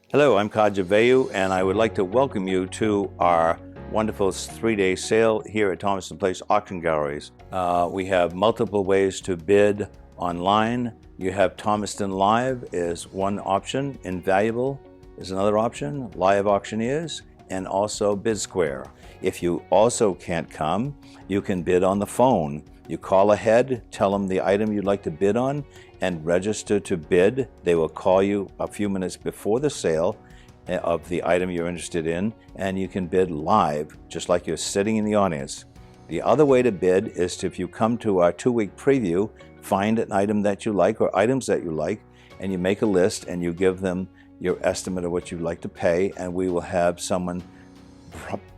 Hello, I'm Kaja Veilleux, and I would like to welcome you to our wonderful 3-day sale here at Thomaston Place Auction Galleries. We have multiple ways to bid online. You have Thomaston Live is one option, Invaluable is another option, Live Auctioneers, and also Bid Square. If you also can't come, you can bid on the phone. You call ahead, tell them the item you'd like to bid on, and register to bid. They will call you a few minutes before the sale of the item you're interested in, and you can bid live, just like you're sitting in the audience. The other way to bid is if you come to our 2-week preview, find an item that you like or items that you like, and you make a list and you give them your estimate of what you'd like to pay, and we will have someone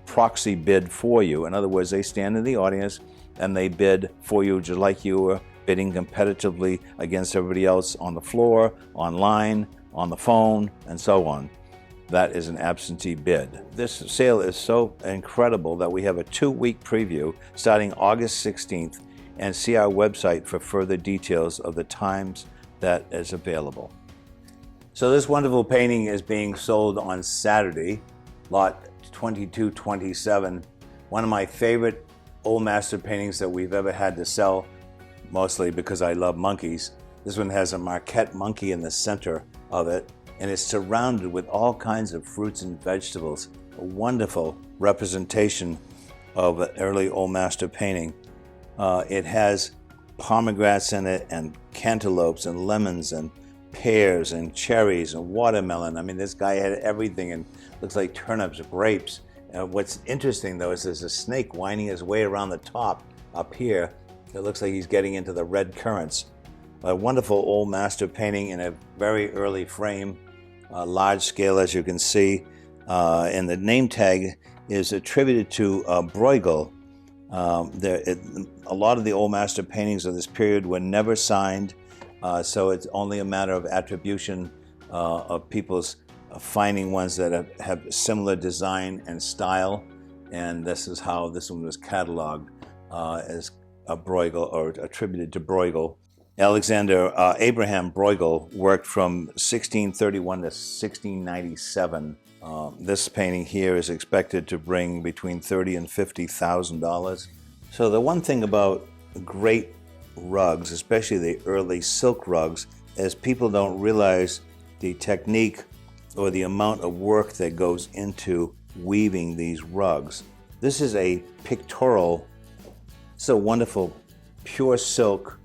proxy bid for you. In other words, they stand in the audience and they bid for you just like you were bidding competitively against everybody else on the floor, online, on the phone, and so on. That is an absentee bid. This sale is so incredible that we have a 2-week preview starting August 16th, and see our website for further details of the times that is available. So this wonderful painting is being sold on Saturday, lot 2227. One of my favorite old master paintings that we've ever had to sell, mostly because I love monkeys. This one has a marquette monkey in the center of it, and it's surrounded with all kinds of fruits and vegetables. A wonderful representation of an early old master painting. It has pomegranates in it, and cantaloupes, and lemons, and pears, and cherries, and watermelon. I mean, this guy had everything, and looks like turnips, grapes. What's interesting, though, is there's a snake winding his way around the top up here. It looks like he's getting into the red currants. A wonderful old master painting in a very early frame, large scale, as you can see. And the name tag is attributed to Bruegel. A lot of the old master paintings of this period were never signed, so it's only a matter of attribution of people's finding ones that have similar design and style, and this is how this one was cataloged as a Bruegel, or attributed to Bruegel. Alexander Abraham Bruegel worked from 1631 to 1697. This painting here is expected to bring between $30,000 and $50,000. So the one thing about great rugs, especially the early silk rugs, is people don't realize the technique or the amount of work that goes into weaving these rugs. This is a pictorial, it's a wonderful pure silk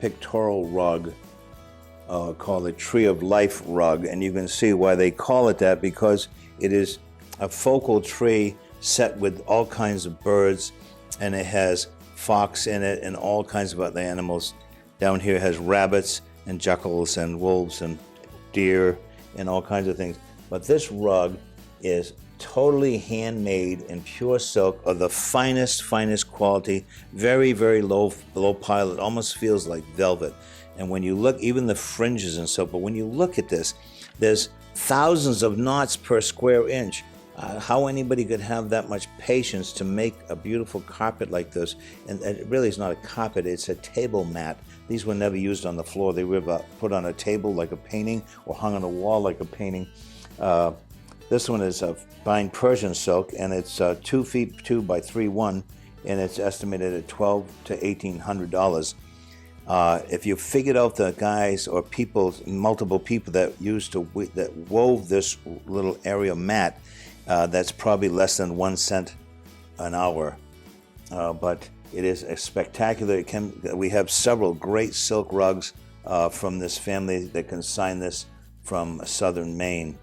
pictorial rug called the Tree of Life rug, and you can see why they call it that, because it is a focal tree set with all kinds of birds, and it has fox in it and all kinds of other animals. Down here it has rabbits and jackals and wolves and deer and all kinds of things. But this rug is totally handmade in pure silk of the finest quality, very, very low pile. It almost feels like velvet. And when you look, even the fringes and so, but when you look at this, there's thousands of knots per square inch. How anybody could have that much patience to make a beautiful carpet like this, and it really is not a carpet, it's a table mat. These were never used on the floor. They were put on a table like a painting, or hung on a wall like a painting. This one is a fine Persian silk, and it's 2 feet 2 by 3'1", and it's estimated at $1,200 to $1,800. If you figured out the guys or multiple people that wove this little area mat, that's probably less than 1 cent an hour. But it is a spectacular. We have several great silk rugs from this family that can sign this from southern Maine.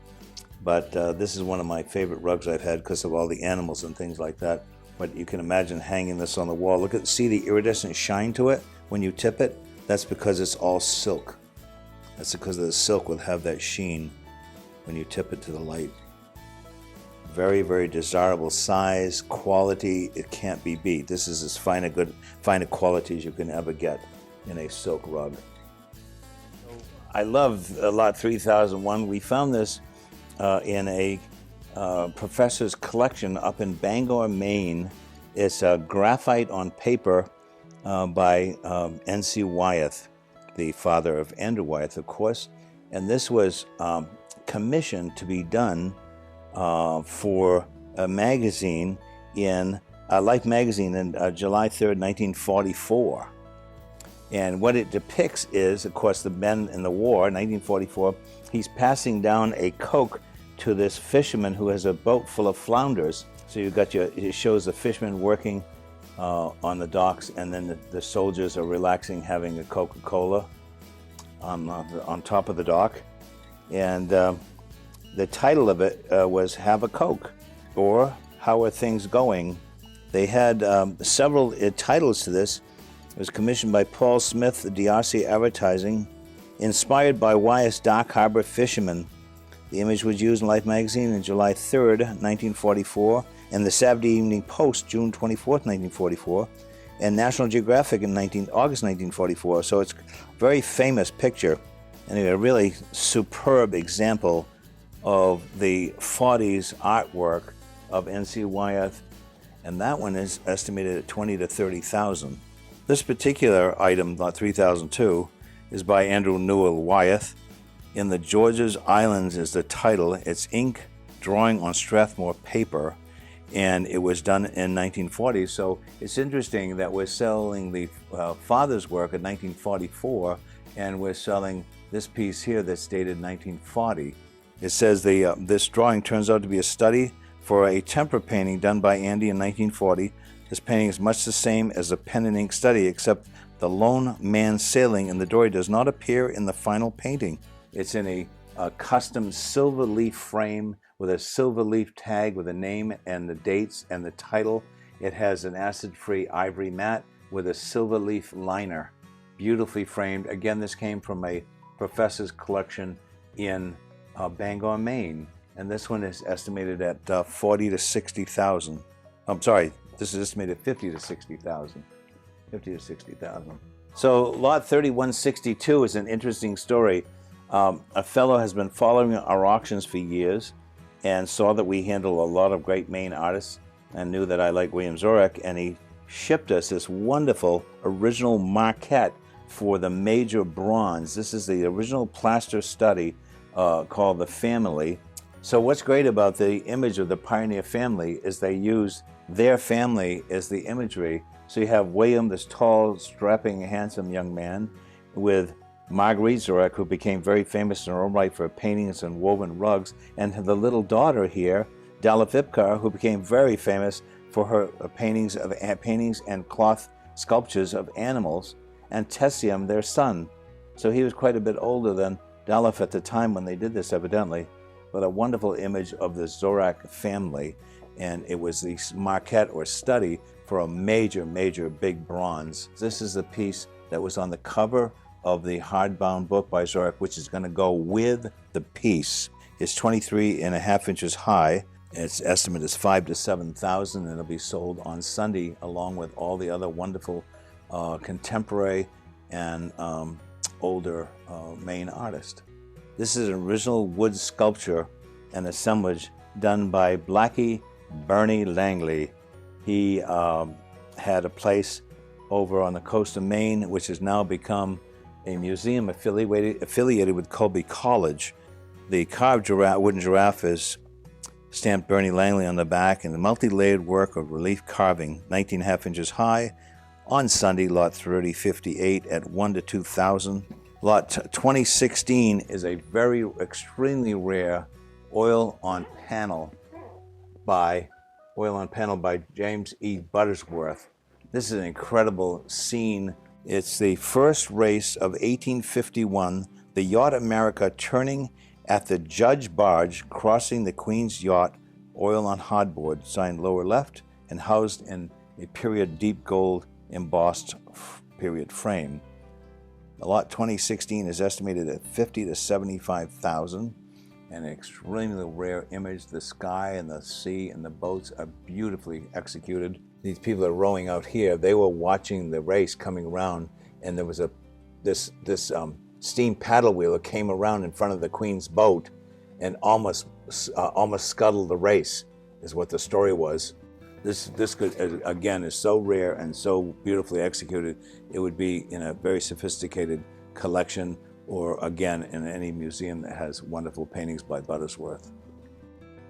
But this is one of my favorite rugs I've had because of all the animals and things like that. But you can imagine hanging this on the wall. See the iridescent shine to it when you tip it? That's because it's all silk. That's because the silk will have that sheen when you tip it to the light. Very, very desirable size, quality, it can't be beat. This is as fine a quality as you can ever get in a silk rug. I love lot 3001. We found this in a professor's collection up in Bangor, Maine. It's a graphite on paper by N.C. Wyeth, the father of Andrew Wyeth, of course. And this was commissioned to be done for a magazine in Life magazine in July 3rd, 1944. And what it depicts is, of course, the men in the war, 1944. He's passing down a Coke to this fisherman who has a boat full of flounders. So you've got it shows the fishermen working on the docks, and then the soldiers are relaxing, having a Coca-Cola on top of the dock. And the title of it was Have a Coke, or How Are Things Going? They had several titles to this. It was commissioned by Paul Smith, DRC Advertising, inspired by Wyeth's Dark Harbor Fishermen. The image was used in Life magazine on July 3rd, 1944, and the Saturday Evening Post, June 24th, 1944, and National Geographic in August 1944. So it's a very famous picture, and a really superb example of the 40s artwork of N.C. Wyeth, and that one is estimated at 20 to 30,000. This particular item, 3002, is by Andrew Newell Wyeth. In the Georges Islands is the title. It's ink drawing on Strathmore paper, and it was done in 1940. So it's interesting that we're selling the father's work in 1944, and we're selling this piece here that's dated 1940. It says this drawing turns out to be a study for a tempera painting done by Andy in 1940. This painting is much the same as a pen and ink study, except the lone man sailing in the dory does not appear in the final painting. It's in a custom silver leaf frame with a silver leaf tag with the name and the dates and the title. It has an acid-free ivory mat with a silver leaf liner, beautifully framed. Again, this came from a professor's collection in Bangor, Maine, and this one is estimated at 40 to 60,000. I'm sorry, this is estimated 50 to 60,000. 50 to 60,000. So lot 3162 is an interesting story. A fellow has been following our auctions for years and saw that we handle a lot of great Maine artists and knew that I like William Zorach, and he shipped us this wonderful original maquette for the major bronze. This is the original plaster study called The Family. So what's great about the image of the Pioneer family is they use their family as the imagery. So you have William, this tall, strapping, handsome young man, with Marguerite Zorach, who became very famous in her own right for paintings and woven rugs, and the little daughter here, Dalla Vipcar, who became very famous for her paintings and cloth sculptures of animals, and Tessium, their son. So he was quite a bit older than Dalla at the time when they did this, evidently. But a wonderful image of the Zorach family, and it was the maquette or study for a major, major big bronze. This is the piece that was on the cover of the hardbound book by Zorach, which is going to go with the piece. It's 23.5 inches high. Its estimate is 5 to 7,000, and it'll be sold on Sunday along with all the other wonderful contemporary and older Maine artists. This is an original wood sculpture and assemblage done by Blackie Bernie Langley. He had a place over on the coast of Maine, which has now become a museum affiliated with Colby College. The carved wooden giraffe is stamped Bernie Langley on the back, and the multi-layered work of relief carving, 19.5 inches high, on Sunday, lot 3058 at 1 to 2,000. Lot 2016 is a very extremely rare oil on panel by James E. Buttersworth. This is an incredible scene. It's the first race of 1851, the yacht America turning at the Judge Barge, crossing the Queen's Yacht, oil on hardboard, signed lower left, and housed in a period deep gold embossed period frame. The lot 2016 is estimated at 50 to 75,000. An extremely rare image. The sky and the sea and the boats are beautifully executed. These people are rowing out here. They were watching the race coming around, and there was this steam paddle wheel that came around in front of the Queen's boat and almost scuttled the race, is what the story was. This could, again, is so rare and so beautifully executed. It would be in a very sophisticated collection or again in any museum that has wonderful paintings by Buttersworth.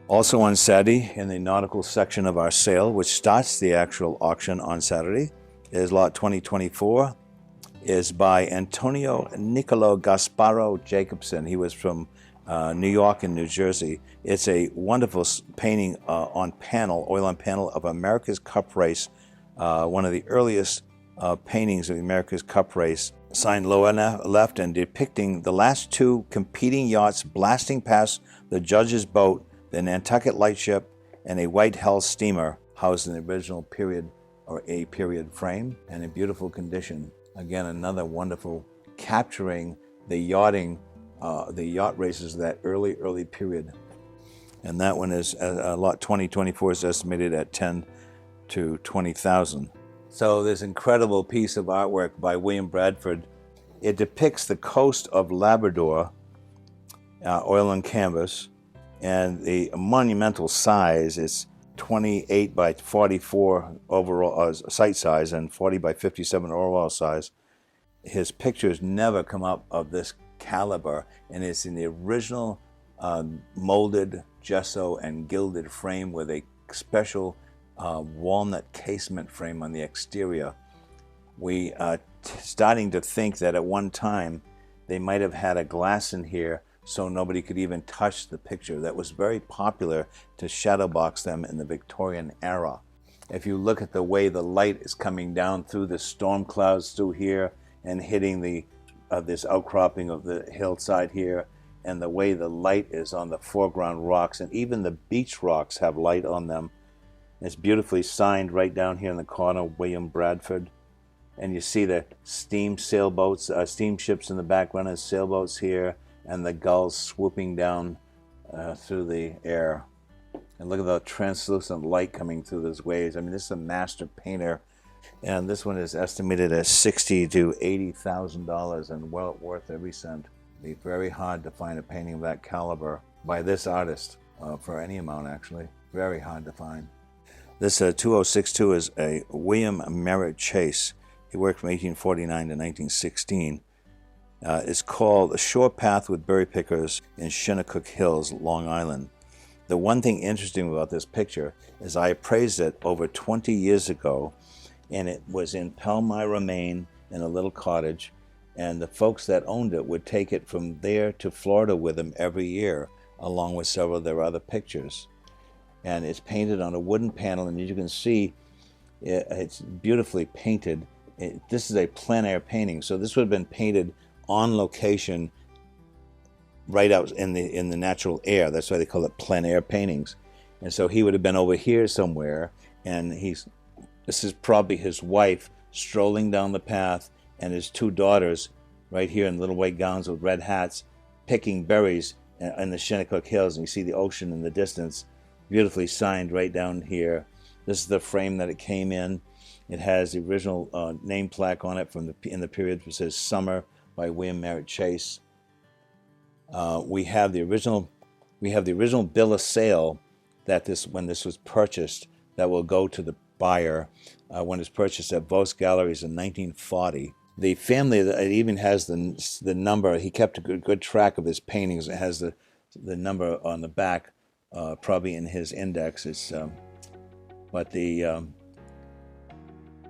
Also on Saturday, in the nautical section of our sale, which starts the actual auction on Saturday, is lot 2024, is by Antonio Niccolo Gasparo Jacobson. He was from New York and New Jersey. It's a wonderful painting on panel, oil on panel, of America's Cup Race, one of the earliest paintings of the America's Cup Race, signed lower left and depicting the last two competing yachts blasting past the judge's boat, the Nantucket lightship, and a white hull steamer housed in the original period or a period frame and in beautiful condition. Again, another wonderful capturing the yachting, the yacht races of that early period. And that one is, lot 2024 is estimated at 10 to 20,000. So this incredible piece of artwork by William Bradford, it depicts the coast of Labrador, oil on canvas, and the monumental size is 28 by 44 overall site size and 40 by 57 overall size. His pictures never come up of this caliber, and it's in the original molded gesso and gilded frame with a special walnut casement frame on the exterior. We are starting to think that at one time they might have had a glass in here so nobody could even touch the picture. That was very popular to shadow box them in the Victorian era. If you look at the way the light is coming down through the storm clouds through here and hitting the this outcropping of the hillside here, and the way the light is on the foreground rocks, and even the beach rocks have light on them. It's beautifully signed right down here in the corner, William Bradford. And you see the steam sailboats, steamships in the background, and sailboats here, and the gulls swooping down through the air. And look at the translucent light coming through those waves. I mean, this is a master painter. And this one is estimated at $60,000 to $80,000, and well worth every cent. It'd be very hard to find a painting of that caliber by this artist, for any amount actually. Very hard to find. This 2062 is a William Merritt Chase. He worked from 1849 to 1916. It's called A Shore Path with Berry Pickers in Shinnecook Hills, Long Island. The one thing interesting about this picture is I appraised it over 20 years ago, and it was in Palmyra, Maine, in a little cottage, and the folks that owned it would take it from there to Florida with them every year, along with several of their other pictures. And it's painted on a wooden panel, and as you can see, it's beautifully painted. This is a plein air painting, so this would have been painted on location right out in the natural air. That's why they call it plein air paintings. And so he would have been over here somewhere, and this is probably his wife strolling down the path, and his two daughters right here in little white gowns with red hats picking berries in the Shinnecook Hills. And you see the ocean in the distance, beautifully signed right down here. This is the frame that it came in. It has the original name plaque on it in the period. It says Summer by William Merritt Chase. We have the original bill of sale that when this was purchased, that will go to the buyer when it's purchased at Vos Galleries in 1940. The family, it even has the number. He kept a good track of his paintings. It has the number on the back, probably in his index. But the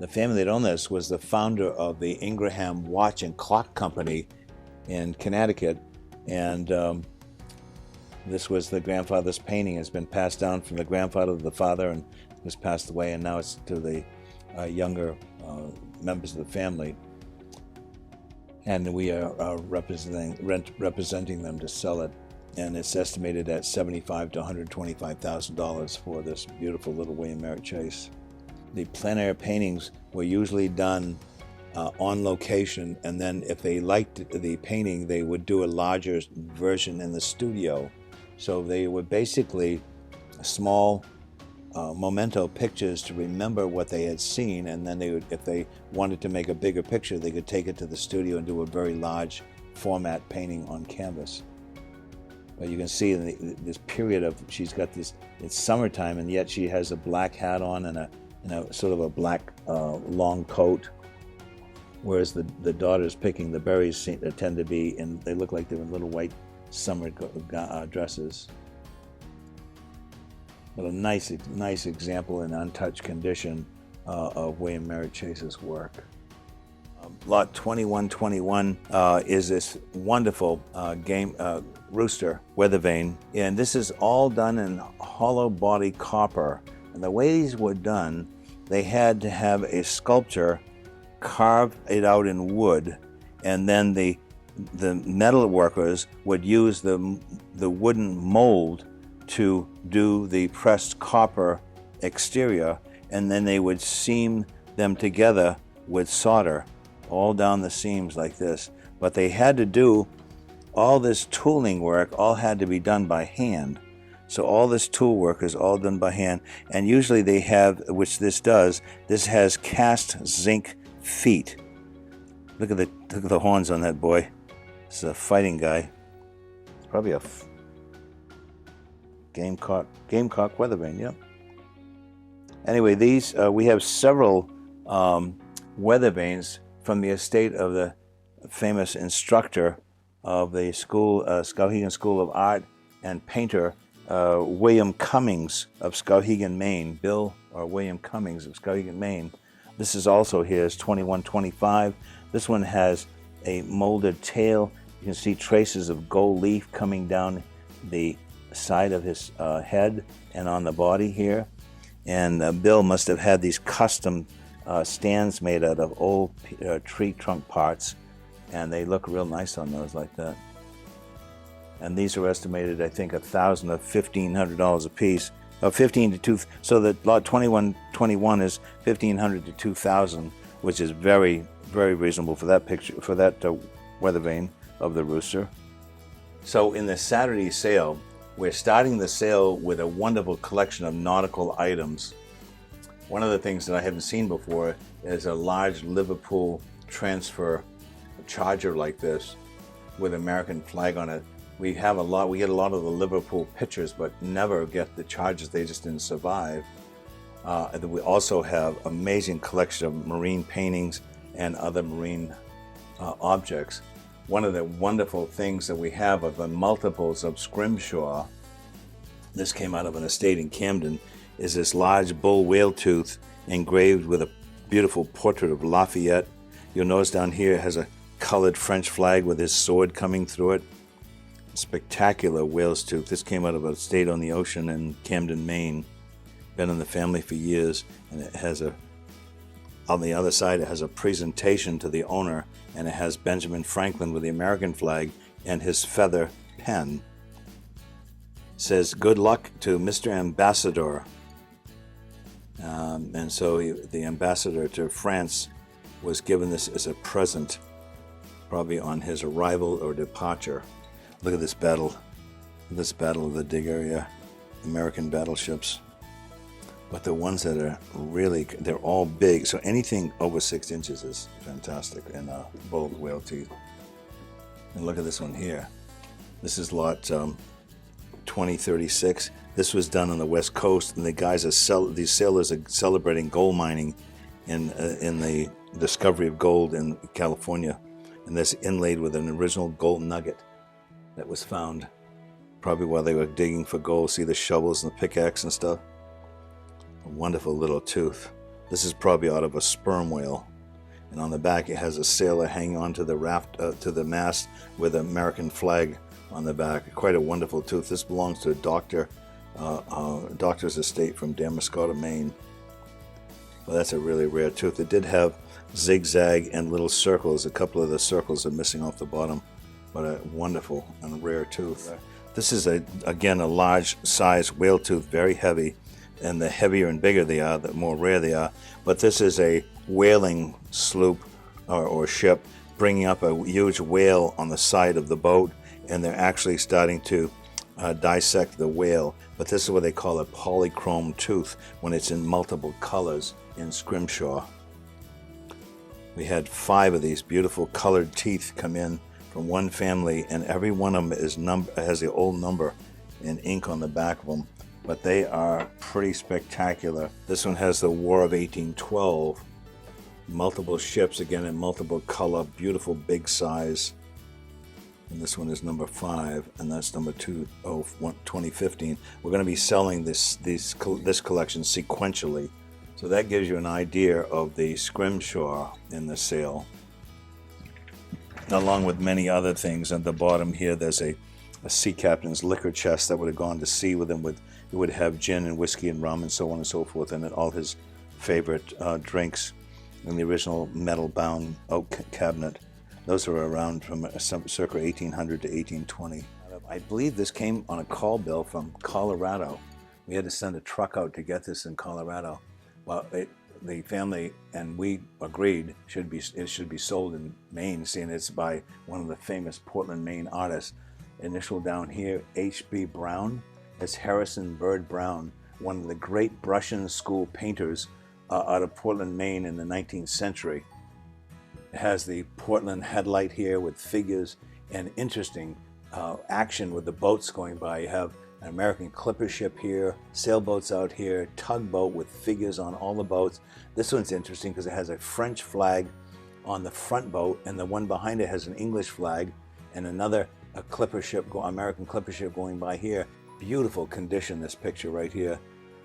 family that owned this was the founder of the Ingraham Watch and Clock Company in Connecticut, and this was the grandfather's painting. It's been passed down from the grandfather to the father, and was passed away, and now it's to the younger members of the family. And we are representing them to sell it, and it's estimated at $75,000 to $125,000 for this beautiful little William Merritt Chase. The plein air paintings were usually done on location, and then if they liked the painting, they would do a larger version in the studio. So they were basically small memento pictures to remember what they had seen, and then they would, if they wanted to make a bigger picture, they could take it to the studio and do a very large format painting on canvas. But you can see in this period of, she's got this, it's summertime, and yet she has a black hat on and a sort of a black long coat. whereas the daughters picking the berries tend to be they look like they're in little white summer dresses. But a nice example in untouched condition of William Merritt Chase's work. Lot 2121 is this wonderful rooster weather vane, and this is all done in hollow body copper. And the way these were done, they had to have a sculptor carve it out in wood, and then the metal workers would use the wooden mold to do the pressed copper exterior, and then they would seam them together with solder all down the seams like this. But they had to do all this tooling work, all had to be done by hand. So all this tool work is all done by hand, and usually they have, which this does, this has cast zinc feet. Look at the horns on that boy. This is a fighting guy. It's probably a gamecock weather vane, yeah. Anyway, these we have several weather vanes from the estate of the famous instructor of the Skowhegan School of Art and painter, William Cummings of Skowhegan, Maine. William Cummings of Skowhegan, Maine. This is also his 2125. This one has a molded tail. You can see traces of gold leaf coming down the side of his head and on the body here. And Bill must have had these custom stands made out of old tree trunk parts, and they look real nice on those like that. And these are estimated, I think, $1,000 to $1,500 a piece. 15 to 2. So that lot 2121 is 1,500 to 2,000, which is very, very reasonable for that picture, for that weather vane of the rooster. So in the Saturday sale, we're starting the sale with a wonderful collection of nautical items. One of the things that I haven't seen before is a large Liverpool transfer charger like this with American flag on it. We get a lot of the Liverpool pictures, but never get the chargers. They just didn't survive. And we also have amazing collection of marine paintings and other marine objects. One of the wonderful things that we have of the multiples of scrimshaw, this came out of an estate in Camden, is this large bull whale tooth engraved with a beautiful portrait of Lafayette. You'll notice down here it has a colored French flag with his sword coming through it. Spectacular whale's tooth. This came out of an estate on the ocean in Camden, Maine. Been in the family for years, and it has on the other side it has a presentation to the owner, and it has Benjamin Franklin with the American flag and his feather pen. It says, "Good luck to Mr. Ambassador." And so the ambassador to France was given this as a present, probably on his arrival or departure. Look at this battle of the dig area, American battleships. But the ones that are really, they're all big. So anything over 6 inches is fantastic in bull whale teeth. And look at this one here. This is lot 2036. This was done on the West Coast, and the guys these sailors are celebrating gold mining in the discovery of gold in California. And this inlaid with an original gold nugget that was found probably while they were digging for gold. See the shovels and the pickaxe and stuff? A wonderful little tooth. This is probably out of a sperm whale. And on the back it has a sailor hanging onto the raft, to the mast with an American flag on the back. Quite a wonderful tooth. This belongs to a doctor's estate from Damariscotta, Maine. Well, that's a really rare tooth. It did have zigzag and little circles. A couple of the circles are missing off the bottom. But a wonderful and rare tooth. This is, again, a large size whale tooth, very heavy. And the heavier and bigger they are, the more rare they are. But this is a whaling sloop or ship bringing up a huge whale on the side of the boat. And they're actually starting to dissect the whale. But this is what they call a polychrome tooth when it's in multiple colors in scrimshaw. We had 5 of these beautiful colored teeth come in from one family, and every one of them has the old number in ink on the back of them, but they are pretty spectacular. This one has the War of 1812 multiple ships, again in multiple color, beautiful big size. And this one is number 5, and that's number 2015. We're going to be selling this collection sequentially. So that gives you an idea of the scrimshaw in the sale, along with many other things. At the bottom here, there's a sea captain's liquor chest that would have gone to sea with him. It would have gin and whiskey and rum and so on and so forth in it, all his favorite drinks in the original metal-bound oak cabinet. Those are around from circa 1800 to 1820. I believe this came on a call bill from Colorado. We had to send a truck out to get this in Colorado. Well, the family and we agreed it should be sold in Maine, seeing it's by one of the famous Portland, Maine artists. Initial down here, H.B. Brown. It's Harrison Bird Brown, one of the great Prussian school painters out of Portland, Maine in the 19th century. It has the Portland headlight here with figures and interesting action with the boats going by. You have an American clipper ship here, sailboats out here, tugboat with figures on all the boats. This one's interesting because it has a French flag on the front boat, and the one behind it has an English flag, and another American clipper ship going by here. Beautiful condition, this picture right here.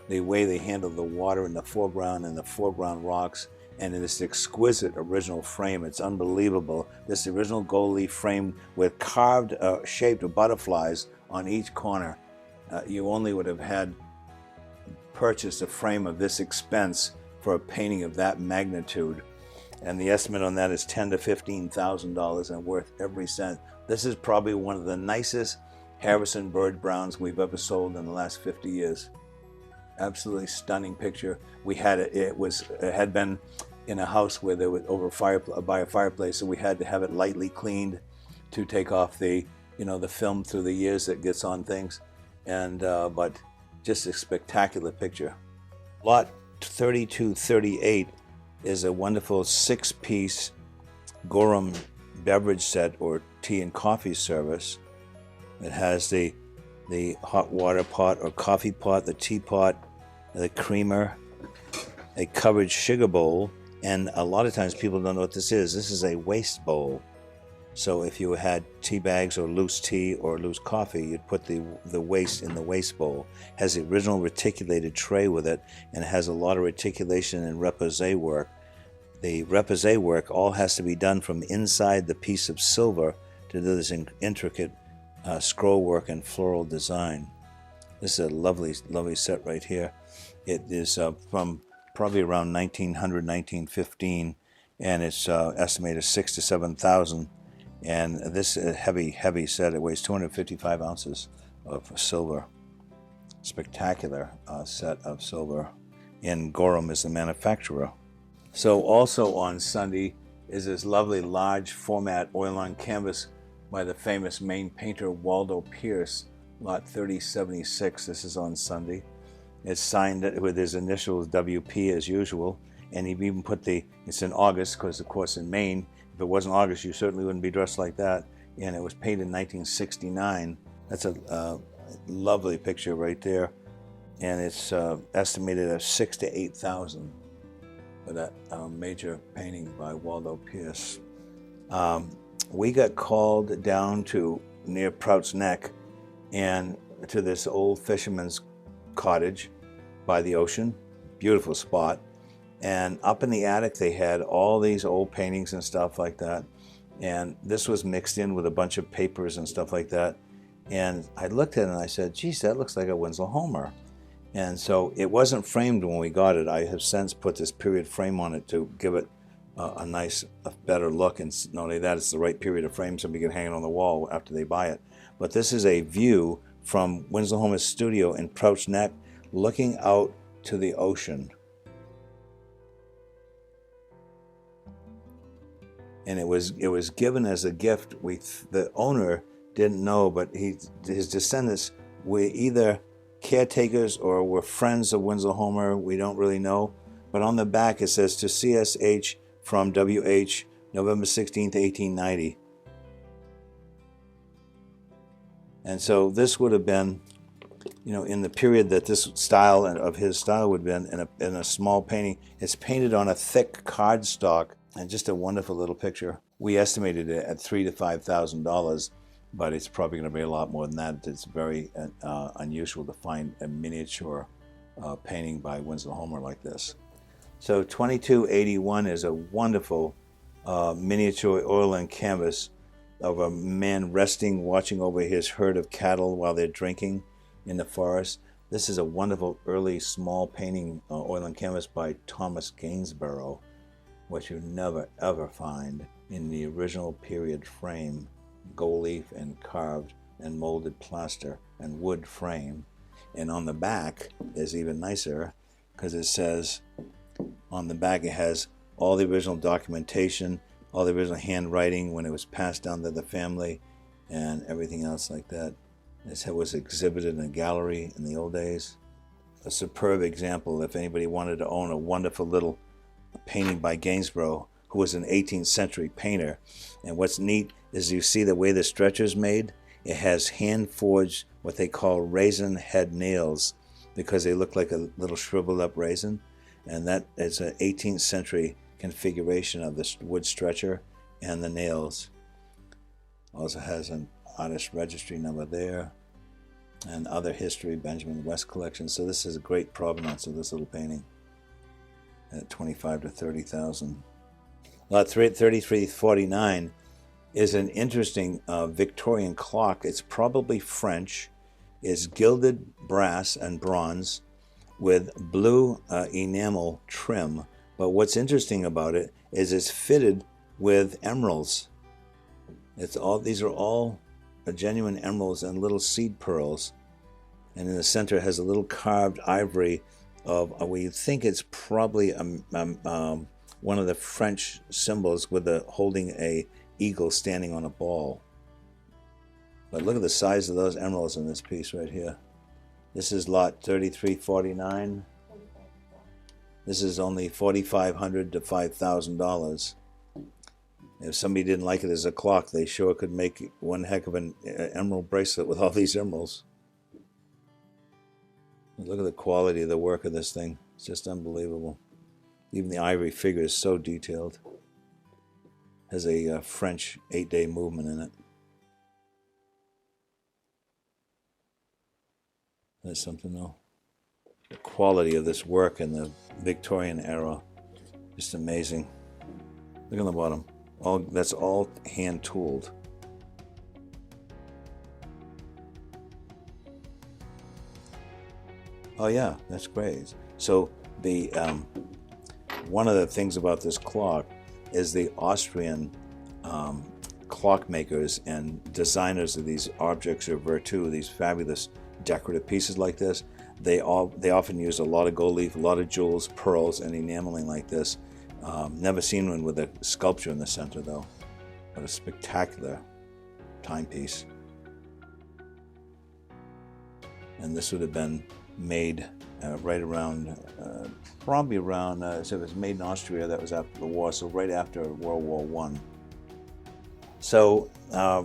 The way they handle the water in the foreground and the foreground rocks, and in this exquisite original frame. It's unbelievable. This original gold leaf frame with carved, shaped butterflies on each corner. You only would have had purchased a frame of this expense for a painting of that magnitude. And the estimate on that is $10,000 to $15,000 and worth every cent. This is probably one of the nicest Harrison Bird Browns we've ever sold in the last 50 years. Absolutely stunning picture. We had it had been in a house where there was by a fireplace, so we had to have it lightly cleaned to take off the film through the years that gets on things, and but just a spectacular picture. Lot 3238 is a wonderful 6-piece Gorham beverage set or tea and coffee service. It has the hot water pot or coffee pot, the teapot, the creamer, a covered sugar bowl, and a lot of times people don't know what this is. This is a waste bowl. So if you had tea bags or loose tea or loose coffee, you'd put the waste in the waste bowl. It has the original reticulated tray with it, and it has a lot of reticulation and repoussé work. The repoussé work all has to be done from inside the piece of silver to do this intricate scroll work and floral design. This is a lovely, lovely set right here. It is from probably around 1900, 1915, and it's estimated 6,000 to 7,000. And this heavy set, it weighs 255 ounces of silver. Spectacular set of silver. And Gorham is the manufacturer. So also on Sunday is this lovely large format oil on canvas by the famous Maine painter Waldo Pierce, lot 3076. This is on Sunday. It's signed with his initials WP as usual, and he even put it's in August, because of course in Maine, if it wasn't August, you certainly wouldn't be dressed like that. And it was painted in 1969. That's a lovely picture right there, and it's estimated at 6,000 to 8,000 for that major painting by Waldo Pierce. We got called down to near Prout's Neck and to this old fisherman's cottage by the ocean. Beautiful spot. And up in the attic they had all these old paintings and stuff like that. And this was mixed in with a bunch of papers and stuff like that. And I looked at it and I said, geez, that looks like a Winslow Homer. And so it wasn't framed when we got it. I have since put this period frame on it to give it a better look, and not only that, it's the right period of frame so we can hang it on the wall after they buy it. But this is a view from Winslow Homer's studio in Prout's Neck, looking out to the ocean. And it was given as a gift. The owner didn't know, but his descendants were either caretakers or were friends of Winslow Homer. We don't really know. But on the back it says, to CSH from WH, November 16th, 1890. And so this would have been, in the period that this style of his style would have been in a small painting, it's painted on a thick cardstock, and just a wonderful little picture. We estimated it at $3,000 to $5,000, but it's probably going to be a lot more than that. It's very unusual to find a miniature painting by Winslow Homer like this. So 2281 is a wonderful miniature oil and canvas of a man resting, watching over his herd of cattle while they're drinking in the forest. This is a wonderful early small painting, oil and canvas by Thomas Gainsborough, which you never ever find in the original period frame, gold leaf and carved and molded plaster and wood frame. And on the back is even nicer, because it says on the back it has all the original documentation, all the original handwriting when it was passed down to the family, and everything else like that. This was exhibited in a gallery in the old days. A superb example if anybody wanted to own a wonderful little painting by Gainsborough, who was an 18th century painter. And what's neat is you see the way the stretcher's made. It has hand-forged what they call raisin head nails, because they look like a little shriveled up raisin. And that is an 18th century configuration of this wood stretcher and the nails. Also has an artist registry number there, and other history, Benjamin West collection. So this is a great provenance of this little painting at $25,000 to $30,000. Lot 3349 is an interesting Victorian clock. It's probably French. It's gilded brass and bronze with blue enamel trim. But what's interesting about it is it's fitted with emeralds. These are all genuine emeralds and little seed pearls. And in the center it has a little carved ivory of, we think it's probably one of the French symbols with holding a eagle standing on a ball. But look at the size of those emeralds in this piece right here. This is lot 3349. This is only $4,500 to $5,000. If somebody didn't like it as a clock, they sure could make one heck of an emerald bracelet with all these emeralds. Look at the quality of the work of this thing. It's just unbelievable. Even the ivory figure is so detailed. Has a French 8-day movement in it. That's something though. The quality of this work in the Victorian era, just amazing. Look on the bottom. That's all hand tooled. Oh yeah, that's great. So the one of the things about this clock is the Austrian clockmakers and designers of these objects of virtu, these fabulous decorative pieces like this. They often use a lot of gold leaf, a lot of jewels, pearls, and enameling like this. Never seen one with a sculpture in the center though, but a spectacular timepiece. And this would have been made right around, probably around, so it was made in Austria, that was after the war, so right after World War I. So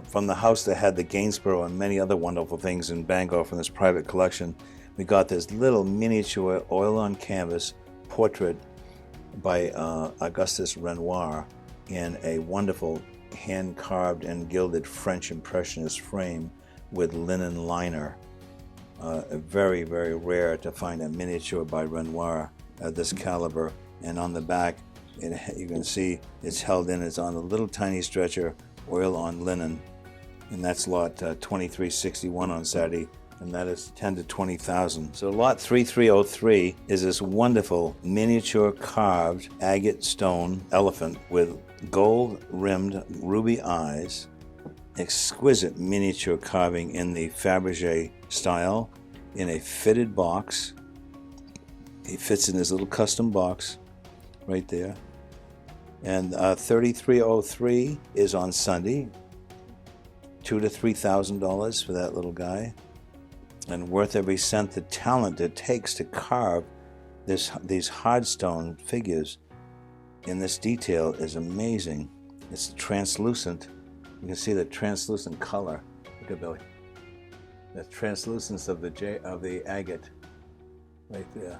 from the house that had the Gainsborough and many other wonderful things in Bangor from this private collection, we got this little miniature oil on canvas portrait by Augustus Renoir in a wonderful hand-carved and gilded French Impressionist frame with linen liner. Very, very rare to find a miniature by Renoir of this caliber. And on the back, you can see it's held in, it's on a little tiny stretcher, oil on linen. And that's lot 2361 on Saturday, and that is $10,000 to $20,000. So lot 3303 is this wonderful miniature carved agate stone elephant with gold-rimmed ruby eyes, exquisite miniature carving in the Fabergé style, in a fitted box. He fits in his little custom box right there. And 3303 is on Sunday, $2,000 to $3,000 for that little guy, and worth every cent. The talent it takes to carve these hardstone figures in this detail is amazing. It's translucent. You can see the translucent color. Look at Billy. The translucence of the agate right there.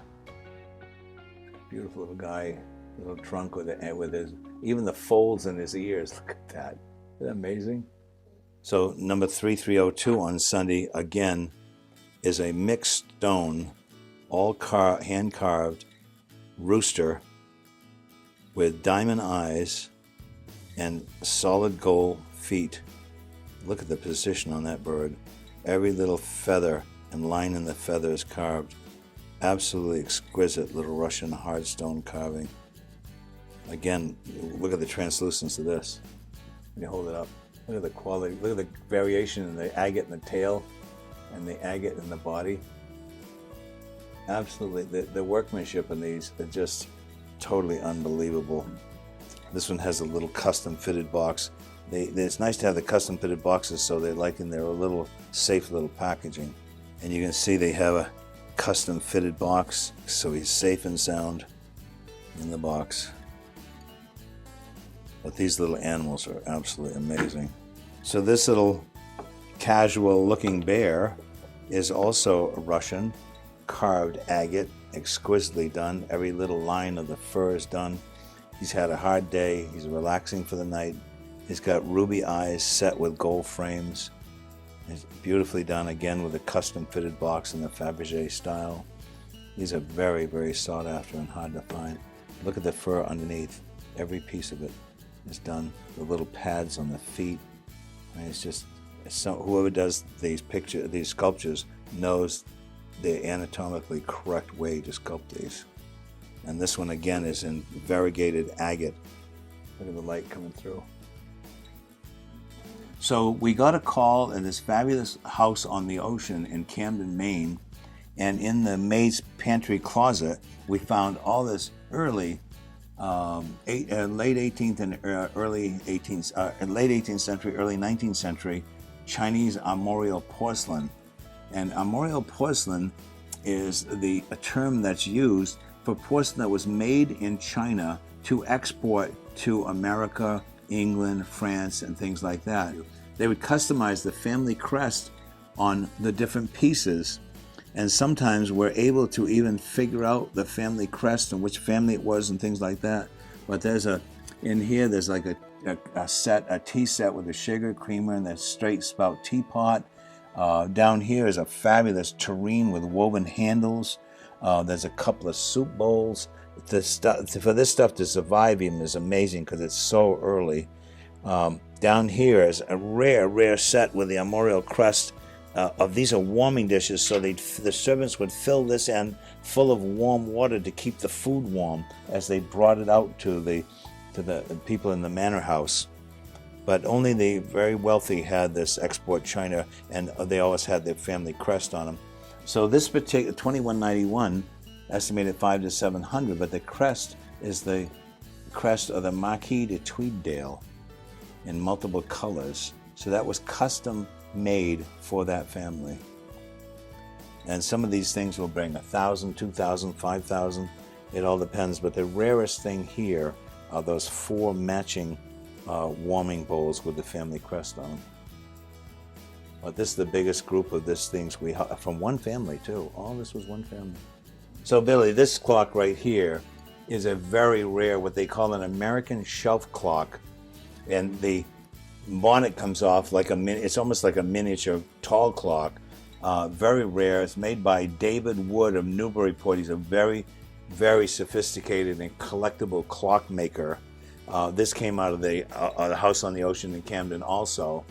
Beautiful little guy, little trunk with his, even the folds in his ears. Look at that. Isn't that amazing? So number 3302 on Sunday, again, is a mixed stone, all hand carved rooster with diamond eyes and solid gold feet. Look at the position on that bird. Every little feather and line in the feather is carved. Absolutely exquisite little Russian hard stone carving. Again, look at the translucence of this. When you hold it up, look at the quality. Look at the variation in the agate in the tail and the agate in the body. Absolutely, the workmanship in these are just totally unbelievable. This one has a little custom fitted box. It's nice to have the custom fitted boxes so they're like in their little safe little packaging. And you can see they have a custom fitted box so he's safe and sound in the box. But these little animals are absolutely amazing. So this little casual looking bear is also a Russian carved agate, exquisitely done. Every little line of the fur is done. He's had a hard day. He's relaxing for the night. He's got ruby eyes set with gold frames. It's beautifully done, again with a custom fitted box in the Fabergé style. These are very, very sought after and hard to find. Look at the fur underneath. Every piece of it is done. The little pads on the feet. I mean, whoever does these sculptures knows the anatomically correct way to sculpt these. And this one again is in variegated agate. Look at the light coming through. So we got a call in this fabulous house on the ocean in Camden, Maine, and in the maid's pantry closet, we found all this early, late 18th and early 18th century, early 19th century Chinese armorial porcelain. And armorial porcelain is a term that's used for porcelain that was made in China to export to America, England, France, and things like that. They would customize the family crest on the different pieces, and sometimes we're able to even figure out the family crest and which family it was and things like that. But in here there's like a tea set with a sugar creamer and that straight spout teapot. Down here is a fabulous tureen with woven handles. There's a couple of soup bowls. For this stuff to survive even is amazing because it's so early. Down here is a rare set with the armorial crest. These are warming dishes, so the servants would fill this end full of warm water to keep the food warm as they brought it out to the people in the manor house. But only the very wealthy had this export China, and they always had their family crest on them. So this particular 2191, estimated 500 to 700, but the crest is the crest of the Marquis de Tweeddale in multiple colors. So that was custom made for that family. And some of these things will bring 1,000, 2,000, 5,000. It all depends. But the rarest thing here are those 4 matching warming bowls with the family crest on them. But this is the biggest group of these things we have from one family too. All this was one family. So Billy, this clock right here is a very rare, what they call an American shelf clock, and the bonnet comes off like it's almost like a miniature tall clock. Very rare. It's made by David Wood of Newburyport. He's a very, very sophisticated and collectible clock maker. This came out of the house on the ocean in Camden also.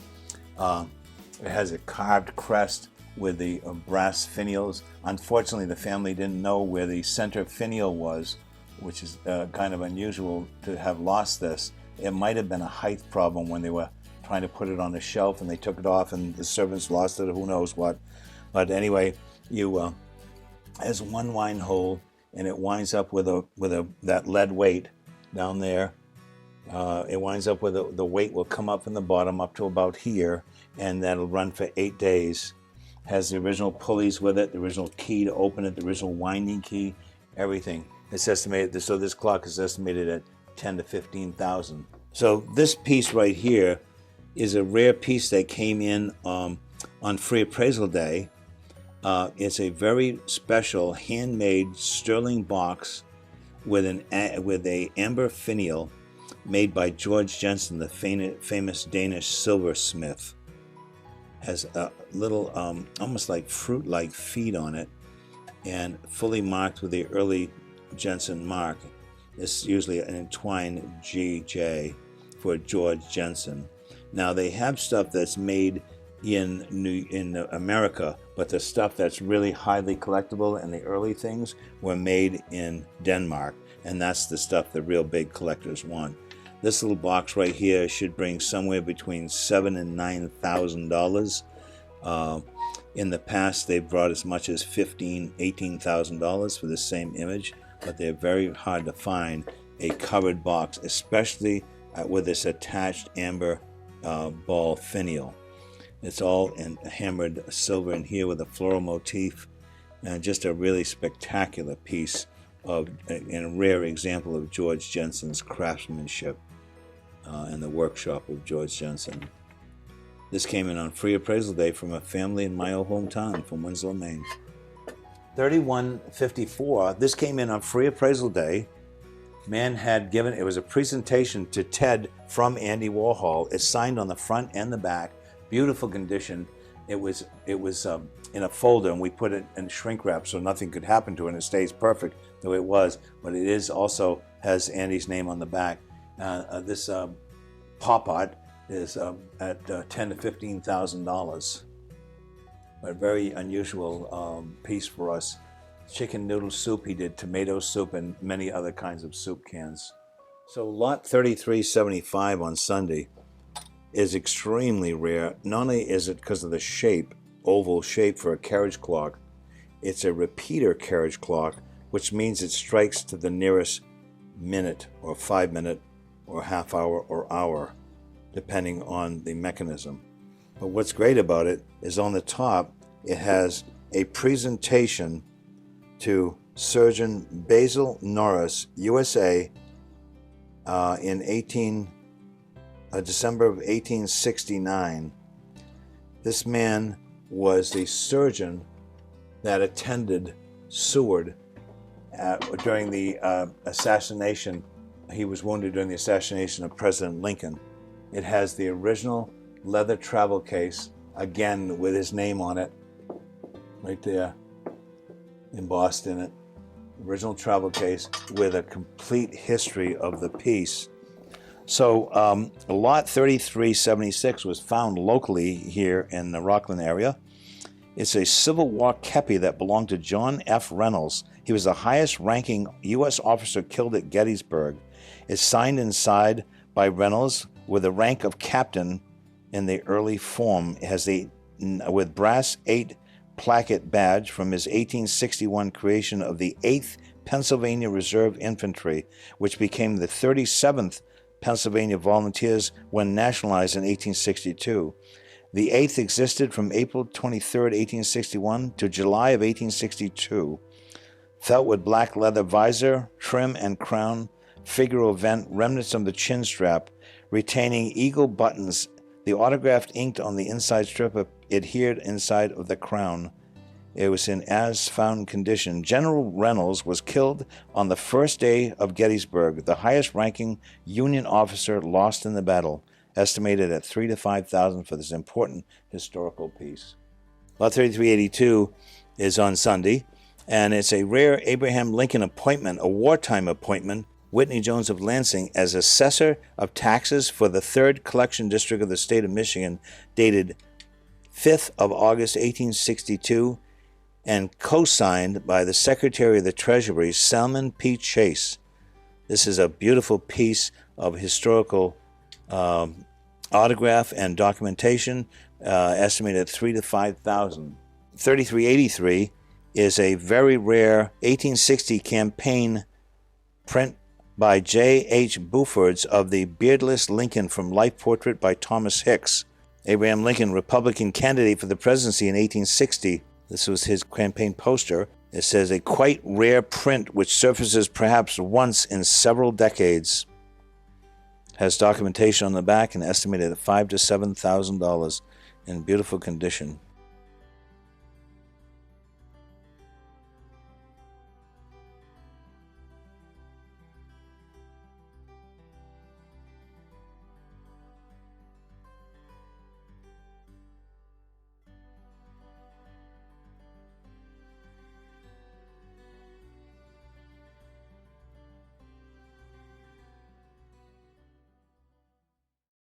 It has a carved crest with the brass finials. Unfortunately, the family didn't know where the center finial was, which is kind of unusual to have lost this. It might have been a height problem when they were trying to put it on the shelf and they took it off and the servants lost it or who knows what. But anyway, it has one wind hole and it winds up with that lead weight down there. It winds up with the weight will come up from the bottom up to about here, and that'll run for 8 days. Has the original pulleys with it, the original key to open it, the original winding key, everything. It's estimated, so this clock is estimated at 10 to 15,000. So this piece right here is a rare piece that came in on Free Appraisal Day. It's a very special handmade sterling box with a amber finial made by George Jensen, the famous Danish silversmith. Has a little almost like fruit-like feet on it, and fully marked with the early Jensen mark. It's usually an entwined GJ for George Jensen. Now they have stuff that's made in America, but the stuff that's really highly collectible and the early things were made in Denmark, and that's the stuff the real big collectors want. This little box right here should bring somewhere between $7,000 and $9,000. In the past, they've brought as much as $15,000, $18,000 for the same image, but they're very hard to find a covered box, especially with this attached amber ball finial. It's all in hammered silver in here with a floral motif, and just a really spectacular piece and a rare example of George Jensen's craftsmanship in the workshop of George Jensen. This came in on Free Appraisal Day from a family in my old hometown from Winslow, Maine. 3154, this came in on Free Appraisal Day. Man had given, it was a presentation to Ted from Andy Warhol. It's signed on the front and the back, beautiful condition. It was in a folder, and we put it in shrink wrap so nothing could happen to it, and it stays perfect the way it was, but it is also has Andy's name on the back. This pop art is at $10,000 to $15,000. A very unusual piece for us. Chicken noodle soup he did, tomato soup, and many other kinds of soup cans. So lot 3375 on Sunday is extremely rare. Not only is it because of the shape, oval shape for a carriage clock, it's a repeater carriage clock, which means it strikes to the nearest minute or 5 minute or half hour or hour, depending on the mechanism. But what's great about it is on the top, it has a presentation to Surgeon Basil Norris, USA, in December of 1869. This man was the surgeon that attended Seward during the assassination. He was wounded during the assassination of President Lincoln. It has the original leather travel case, again with his name on it, right there, embossed in it. Original travel case with a complete history of the piece. So lot 3376 was found locally here in the Rockland area. It's a Civil War kepi that belonged to John F. Reynolds. He was the highest ranking U.S. officer killed at Gettysburg. It's signed inside by Reynolds with the rank of captain in the early form. It has with brass 8 placket badge from his 1861 creation of the 8th Pennsylvania Reserve Infantry, which became the 37th Pennsylvania Volunteers when nationalized in 1862. The 8th existed from April 23, 1861 to July of 1862. Felt with black leather visor, trim and crown, figural vent, remnants of the chin strap, retaining eagle buttons. The autograph inked on the inside strip adhered inside of the crown. It was in as-found condition. General Reynolds was killed on the first day of Gettysburg, the highest-ranking Union officer lost in the battle, estimated at $3,000 to $5,000 for this important historical piece. Lot 3382 is on Sunday, and it's a rare Abraham Lincoln appointment, a wartime appointment, Whitney Jones of Lansing, as assessor of taxes for the 3rd Collection District of the state of Michigan, dated 5th of August, 1862, and co-signed by the Secretary of the Treasury, Salmon P. Chase. This is a beautiful piece of historical autograph and documentation, estimated at $3,000 to $5,000. 3383 is a very rare 1860 campaign print by J.H. Buford's of the beardless Lincoln from Life Portrait by Thomas Hicks. Abraham Lincoln, Republican candidate for the presidency in 1860. This was his campaign poster. It says, a quite rare print which surfaces perhaps once in several decades. Has documentation on the back and estimated at $5,000 to $7,000 in beautiful condition.